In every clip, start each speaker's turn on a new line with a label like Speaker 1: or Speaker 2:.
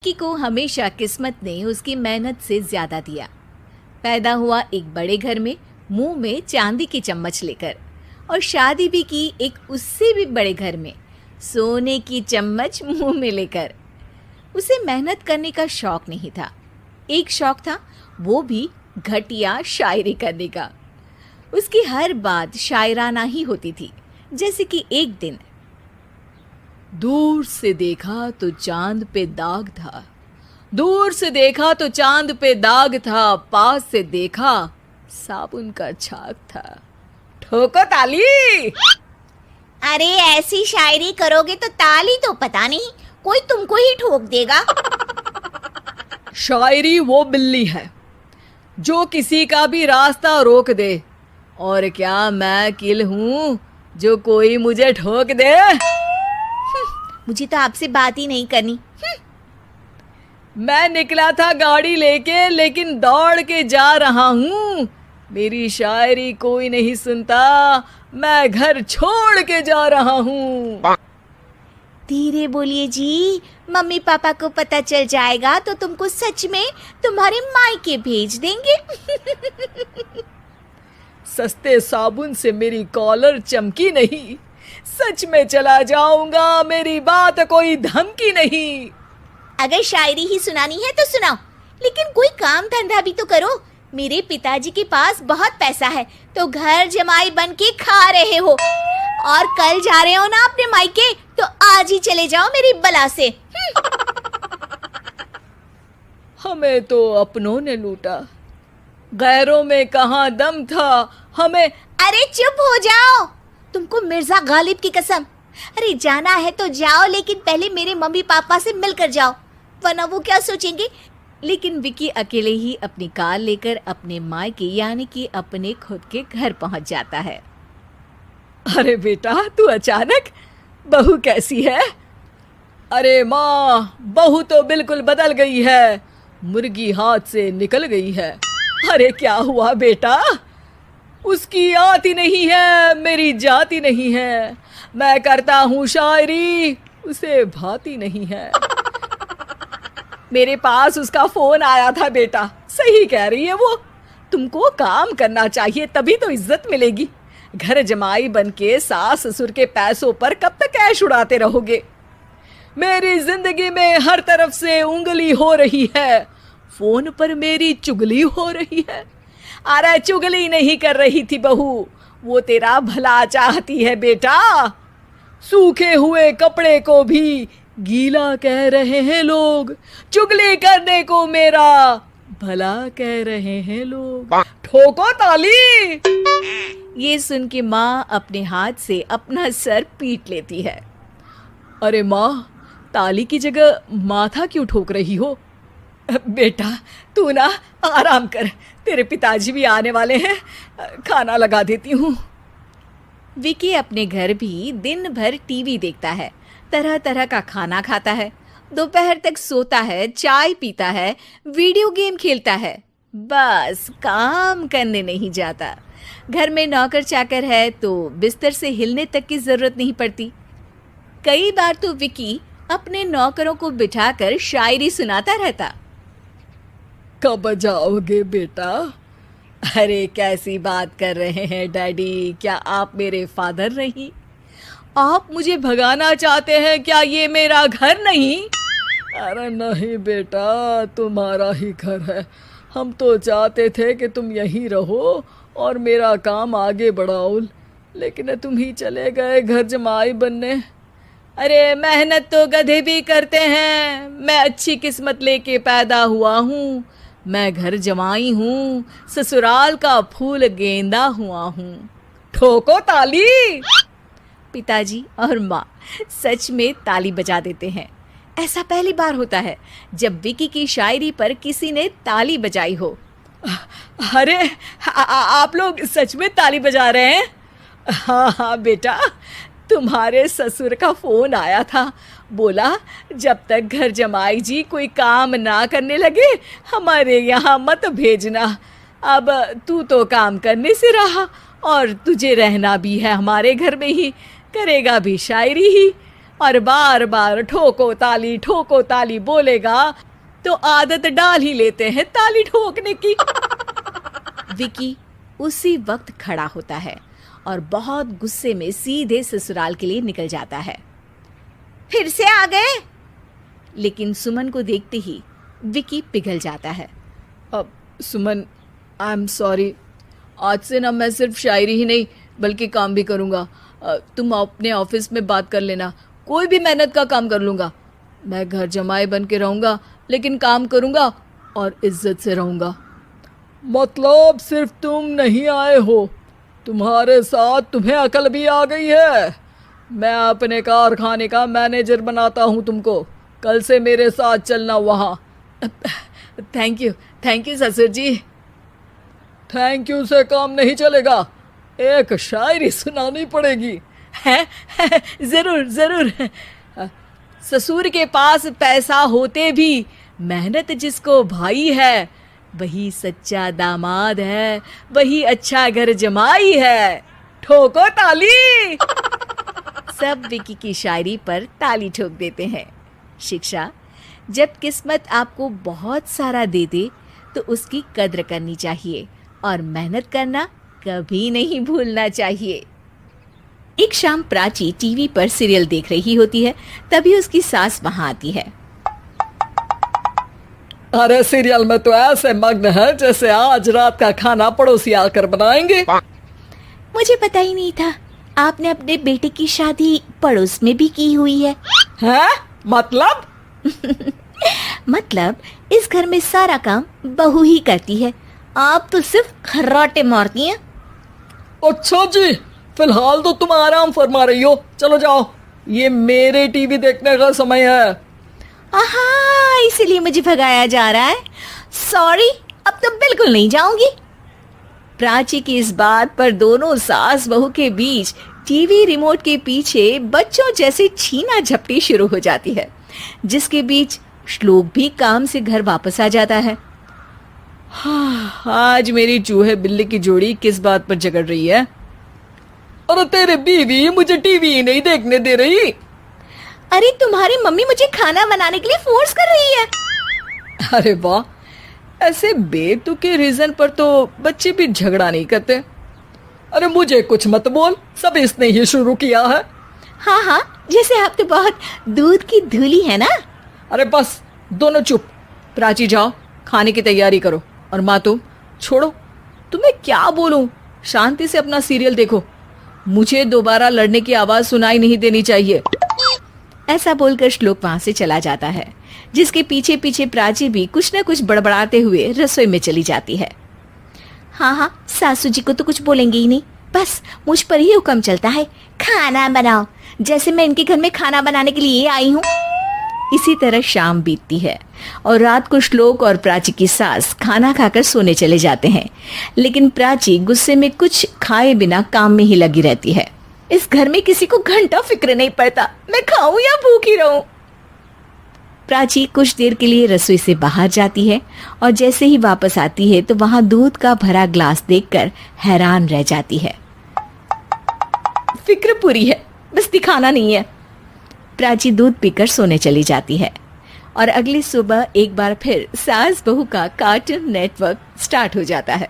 Speaker 1: विक्की को हमेशा किस्मत ने उसकी मेहनत से ज्यादा दिया। पैदा हुआ एक बड़े घर में, मुंह में चांदी की चम्मच लेकर, और शादी भी की एक उससे भी बड़े घर में, सोने की चम्मच मुंह में लेकर। उसे मेहनत करने का शौक नहीं था। एक शौक था, वो भी घटिया शायरी करने का। उसकी हर बात शायराना ही होती थी। जैसे कि एक दिन, दूर से देखा तो चांद पे दाग था, दूर से देखा तो चांद पे दाग था, पास से देखा साबुन का छाग था। ठोको ताली।
Speaker 2: अरे ऐसी शायरी करोगे तो ताली तो पता नहीं, कोई तुमको ही ठोक देगा।
Speaker 1: शायरी वो बिल्ली है जो किसी का भी रास्ता रोक दे, और क्या मैं किल हूं जो कोई मुझे ठोक दे।
Speaker 2: मुझे तो आपसे बात ही नहीं करनी।
Speaker 1: मैं निकला था गाड़ी लेके, लेकिन दौड़ के जा रहा हूँ। मेरी शायरी कोई नहीं सुनता, मैं घर छोड़ के जा रहा हूँ।
Speaker 2: धीरे बोलिए जी, मम्मी पापा को पता चल जाएगा तो तुमको सच में तुम्हारे मायके भेज देंगे।
Speaker 1: सस्ते साबुन से मेरी कॉलर चमकी नहीं, सच में चला जाऊंगा, मेरी बात कोई धमकी नहीं।
Speaker 2: अगर शायरी ही सुनानी है तो सुनाओ, लेकिन कोई काम धंधा भी तो करो। मेरे पिताजी के पास बहुत पैसा है, तो घर जमाई बन के खा रहे हो, और कल जा रहे हो ना अपने मायके, तो आज ही चले जाओ मेरी बला से।
Speaker 1: हमें तो अपनों ने लूटा, गैरों में कहाँ दम था हमें।
Speaker 2: अरे चुप हो जाओ, तुमको मिर्जा गालिब की कसम। अरे जाना है तो जाओ, लेकिन पहले मेरे मम्मी पापा से मिलकर जाओ, वरना वो क्या सोचेंगे। लेकिन विक्की अकेले ही अपनी कार लेकर अपने मायके यानी कि अपने खुद के घर पहुंच जाता है। अरे बेटा, तू अचानक, बहू कैसी है? अरे माँ, बहू तो बिल्कुल बदल गई है, मुर्गी हाथ से निकल गई है। अरे क्या हुआ बेटा? उसकी आती नहीं है, मेरी जाती नहीं है। मैं करता हूँ शायरी, उसे भाती नहीं है। मेरे पास उसका फोन आया था बेटा, सही कह रही है वो। तुमको काम करना चाहिए, तभी तो इज्जत मिलेगी। घर जमाई बनके सास ससुर के पैसों पर कब तक ऐश उड़ाते रहोगे? मेरी जिंदगी में हर तरफ से उंगली हो रही है, फोन पर मेरी चुगली हो रही है। अरे चुगली नहीं कर रही थी बहू, वो तेरा भला चाहती है बेटा। सूखे हुए कपड़े को भी गीला कह रहे हैं लोग, चुगली करने को मेरा भला कह रहे हैं लोग। ठोको ताली। ये सुन के माँ अपने हाथ से अपना सर पीट लेती है। अरे माँ, ताली की जगह माथा क्यों ठोक रही हो? बेटा तू ना आराम कर, तेरे पिताजी भी आने वाले हैं, खाना लगा देती हूँ। विक्की अपने घर भी दिन भर टीवी देखता है, तरह तरह का खाना खाता है, दोपहर तक सोता है, चाय पीता है, वीडियो गेम खेलता है, बस काम करने नहीं जाता। घर में नौकर चाकर है तो बिस्तर से हिलने तक की जरूरत नहीं पड़ती। कई बार तो विक्की अपने नौकरों को बिठाकर शायरी सुनाता रहता। कब जाओगे बेटा? अरे कैसी बात कर रहे हैं डैडी, क्या आप मेरे फादर नहीं? आप मुझे भगाना चाहते हैं क्या? ये मेरा घर नहीं। अरे नहीं बेटा, तुम्हारा ही घर है। हम तो चाहते थे कि तुम यहीं रहो और मेरा काम आगे बढ़ाओ, लेकिन तुम ही चले गए घर जमाई बनने। अरे मेहनत तो गधे भी करते हैं, मैं अच्छी किस्मत लेके पैदा हुआ हूँ, मैं घर जमाई हूँ, ससुराल का फूल गेंदा हुआ हूँ। ठोको ताली। पिताजी और माँ सच में ताली बजा देते हैं। ऐसा पहली बार होता है जब विक्की की शायरी पर किसी ने ताली बजाई हो। अरे आप लोग सच में ताली बजा रहे हैं? हाँ हाँ बेटा, तुम्हारे ससुर का फोन आया था, बोला जब तक घर जमाई जी कोई काम ना करने लगे हमारे यहाँ मत भेजना। अब तू तो काम करने से रहा और तुझे रहना भी है हमारे घर में ही, करेगा भी शायरी ही। और बार बार ठोको ताली बोलेगा तो आदत डाल ही लेते हैं ताली ठोकने की।
Speaker 1: विकी उसी वक्त खड़ा होता है और बहुत गुस्से में सीधे ससुराल के लिए निकल जाता है। फिर से आ गए? लेकिन सुमन को देखते ही विकी पिघल जाता है।
Speaker 2: अब सुमन, आई एम सॉरी, आज से ना मैं सिर्फ शायरी ही नहीं बल्कि काम भी करूँगा। तुम अपने ऑफिस में बात कर लेना, कोई भी मेहनत का काम कर लूँगा। मैं घर जमाई बन के रहूँगा लेकिन काम करूँगा और इज्जत से रहूँगा। मतलब सिर्फ तुम नहीं आए हो, तुम्हारे साथ तुम्हें अकल भी आ गई है। मैं अपने कारखाने का मैनेजर बनाता हूँ तुमको, कल से मेरे साथ चलना वहाँ। थैंक यू ससुर जी। थैंक यू से काम नहीं चलेगा, एक शायरी सुनानी पड़ेगी। है जरूर। ससुर के पास पैसा होते भी मेहनत जिसको भाई है, वही सच्चा दामाद है, वही अच्छा घर जमाई है। ठोको ताली।
Speaker 1: सब विकी की शायरी पर ताली ठोक देते हैं। शिक्षा, जब किस्मत आपको बहुत सारा दे दे तो उसकी कद्र करनी चाहिए और मेहनत करना कभी नहीं भूलना चाहिए। एक शाम प्राची टीवी पर सीरियल देख रही होती है, तभी उसकी सास वहां आती है।
Speaker 2: अरे सीरियल में तो ऐसे मग्न है जैसे आज रात का खाना पड़ोसी आकर बनाएंगे।
Speaker 1: मुझे पता ही नहीं था आपने अपने बेटे की शादी पड़ोस में भी की हुई है।
Speaker 2: हैं? मतलब?
Speaker 1: मतलब इस घर में सारा काम बहू ही करती है, आप तो सिर्फ खर्राटे मारती हैं।
Speaker 2: अच्छा जी, फिलहाल तो तुम आराम फरमा रही हो, चलो जाओ, ये मेरे टीवी देखने का समय है।
Speaker 1: आहा, इसीलिए मुझे भगाया जा रहा है। सॉरी, अब तो बिल्कुल नहीं जाऊंगी। प्राची की इस बात पर दोनों सास बहू के बीच टीवी रिमोट के पीछे बच्चों जैसे छीना झपटी शुरू हो जाती है, जिसके बीच श्लोक भी काम से घर वापस आ जाता है।
Speaker 2: आज मेरी चूहे बिल्ली की जोड़ी किस बात पर झगड़ रही है? अरे तेरे बीवी मुझे टीवी ही नहीं देखने दे रही।
Speaker 1: अरे तुम्हारी मम्मी मुझे खाना बनाने के लिए फोर्स कर रही है।
Speaker 2: अरे वाह, ऐसे बेतुके रीजन पर तो बच्चे भी झगड़ा नहीं करते। अरे मुझे कुछ मत बोल, सब इसने ही शुरू किया है।
Speaker 1: हाँ, जैसे आप तो बहुत दूध की धूली है ना।
Speaker 2: अरे बस, दोनों चुप। प्राची जाओ, खाने की तैयारी करो, और माँ तुम छोड़ो, तुम्हें क्या बोलूं, शांति से अपना सीरियल देखो, मुझे दोबारा लड़ने की आवाज सुनाई नहीं देनी चाहिए।
Speaker 1: ऐसा बोलकर श्लोक वहां से चला जाता है, जिसके पीछे पीछे प्राची भी कुछ न कुछ बड़बड़ाते हुए रसोई में चली जाती है। हाँ, सासू जी को तो कुछ बोलेंगे ही नहीं, बस मुझ पर ही हुक्म चलता है, खाना बनाओ, जैसे मैं इनके घर में खाना बनाने के लिए आई हूँ। इसी तरह शाम बीतती है और रात को श्लोक और प्राची की सास खाना खाकर सोने चले जाते हैं, लेकिन प्राची गुस्से में कुछ खाए बिना काम में ही लगी रहती है। इस घर में किसी को घंटा फिक्र नहीं पड़ता, मैं खाऊं या भूखी रहूं। प्राची कुछ देर के लिए रसोई से बाहर जाती है और जैसे ही वापस आती है तो वहां दूध का भरा ग्लास देखकर हैरान रह जाती है। फिक्र पूरी है, बस दिखाना नहीं है। प्राची दूध पीकर सोने चली जाती है और अगली सुबह एक बार फिर सास बहू का कार्टून नेटवर्क स्टार्ट हो जाता है।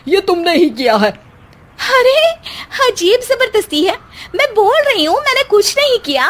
Speaker 2: ये तुमने ही किया है।
Speaker 1: अरे अजीब जबरदस्ती है, मैं बोल रही हूँ मैंने कुछ नहीं किया।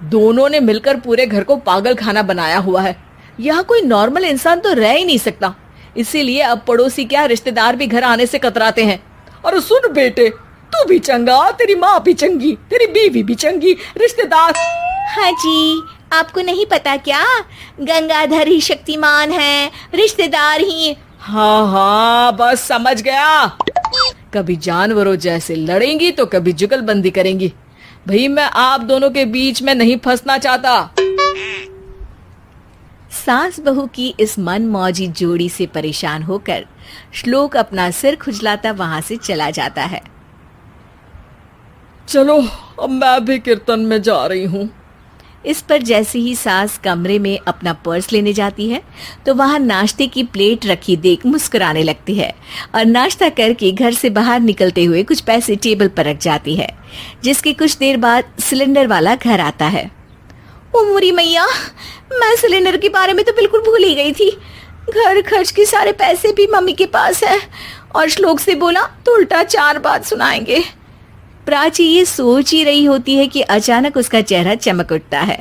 Speaker 2: दोनों ने मिलकर पूरे घर को पागल खाना बनाया हुआ है। यहाँ कोई नॉर्मल इंसान तो रह ही नहीं सकता, इसीलिए अब पड़ोसी क्या रिश्तेदार भी घर आने से कतराते हैं। और सुन बेटे, तू भी चंगा, तेरी माँ भी चंगी, तेरी बीवी भी चंगी, रिश्तेदार।
Speaker 1: हाँ जी, आपको नहीं पता क्या, गंगाधर ही शक्तिमान है, रिश्तेदार ही।
Speaker 2: हाँ, बस समझ गया। कभी जानवरों जैसे लड़ेंगी तो कभी जुगलबंदी करेंगी। भाई मैं आप दोनों के बीच में नहीं फंसना चाहता।
Speaker 1: सास बहू की इस मनमौजी जोड़ी से परेशान होकर श्लोक अपना सिर खुजलाता वहां से चला जाता है।
Speaker 2: चलो अब मैं भी कीर्तन में जा रही हूँ।
Speaker 1: इस पर जैसे ही सास कमरे में अपना पर्स लेने जाती है तो वहां नाश्ते की प्लेट रखी देख मुस्कुराने लगती है और नाश्ता करके घर से बाहर निकलते हुए कुछ पैसे टेबल पर रख जाती है। जिसके कुछ देर बाद सिलेंडर वाला घर आता है। ओ मोरी मैया, मैं सिलेंडर के बारे में तो बिल्कुल भूल ही गई थी। घर खर्च के सारे पैसे भी मम्मी के पास है और श्लोक से बोला तो उल्टा 4 बात सुनाएंगे। प्राची ये सोच ही रही होती है कि अचानक उसका चेहरा चमक उठता है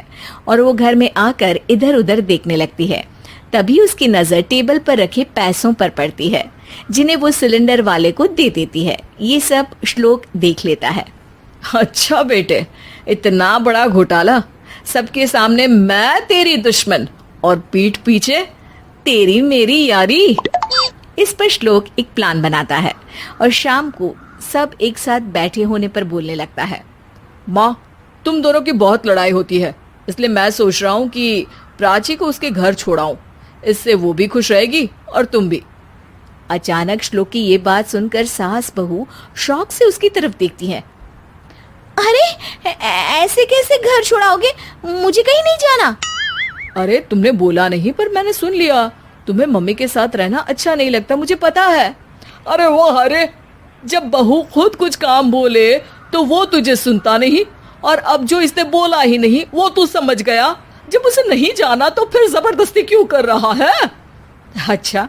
Speaker 1: और वो घर में आकर इधर उधर देखने लगती है। तभी उसकी नजर टेबल पर रखे पैसों पर पड़ती है जिन्हें वो सिलेंडर वाले को दे देती है। ये सब श्लोक देख लेता है।
Speaker 2: अच्छा बेटे, इतना बड़ा घोटाला, सबके सामने मैं तेरी दुश्मन और पीठ पीछे तेरी मेरी यारी।
Speaker 1: इस पर श्लोक एक प्लान बनाता है और शाम को सब एक साथ बैठे होने पर बोलने लगता है।
Speaker 2: माँ, तुम दोनों की बहुत लड़ाई होती है, इसलिए मैं सोच रहा हूँ कि प्राची को उसके घर छोड़ाऊं। इससे वो भी खुश रहेगी और तुम भी।
Speaker 1: अचानक श्लोक की ये बात सुनकर सास बहू शौक से उसकी तरफ देखती हैं। अरे ऐसे कैसे घर छोड़ाओगे? मुझे कहीं नहीं जाना।
Speaker 2: अरे तुमने बोला नहीं पर मैंने सुन लिया। तुम्हें मम्मी के साथ रहना अच्छा नहीं लगता, मुझे पता है। अरे वो अरे, जब बहू खुद कुछ काम बोले तो वो तुझे सुनता नहीं, और अब जो इसने बोला ही नहीं वो तू समझ गया। जब उसे नहीं जाना तो फिर जबरदस्ती क्यों कर रहा है?
Speaker 1: अच्छा,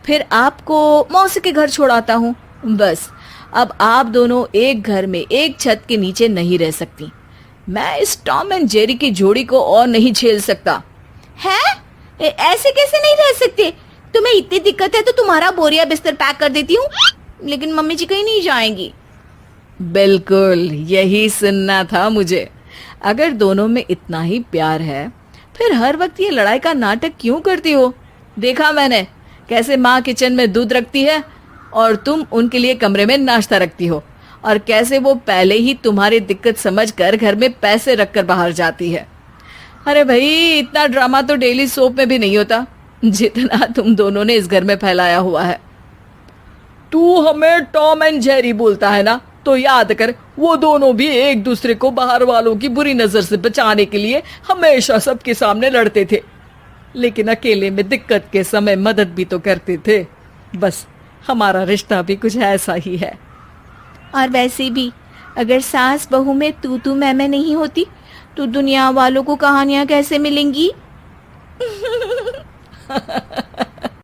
Speaker 1: फिर आपको मौसी के घर छोड़ाता हूँ। बस अब आप दोनों एक घर में एक छत के नीचे नहीं रह सकती।
Speaker 2: मैं इस टॉम एंड जेरी की जोड़ी को और नहीं झेल सकता।
Speaker 1: है? ऐसे कैसे नहीं रह सकते? तुम्हें इतनी दिक्कत है तो तुम्हारा बोरिया बिस्तर पैक कर देती हूँ, लेकिन मम्मी जी कहीं नहीं जाएंगी।
Speaker 2: बिल्कुल यही सुनना था मुझे। अगर दोनों में इतना ही प्यार है फिर हर वक्त ये लड़ाई का नाटक क्यों करती हो? देखा मैंने कैसे माँ किचन में दूध रखती है और तुम उनके लिए कमरे में नाश्ता रखती हो, और कैसे वो पहले ही तुम्हारी दिक्कत समझकर घर में पैसे रखकर बाहर जाती है। अरे भाई, इतना ड्रामा तो डेली सोप में भी नहीं होता जितना तुम दोनों ने इस घर में फैलाया हुआ है। तू हमें टॉम एंड जेरी बोलता है ना, तो याद कर वो दोनों भी एक दूसरे को बाहर वालों की बुरी नजर से बचाने के लिए हमेशा सबके सामने लड़ते थे, लेकिन अकेले में दिक्कत के समय मदद भी तो करते थे। बस हमारा रिश्ता भी कुछ ऐसा ही है।
Speaker 1: और वैसे भी अगर सास बहू में तू मैं नहीं होती तो दुनिया वालों को कहानियां कैसे मिलेंगी?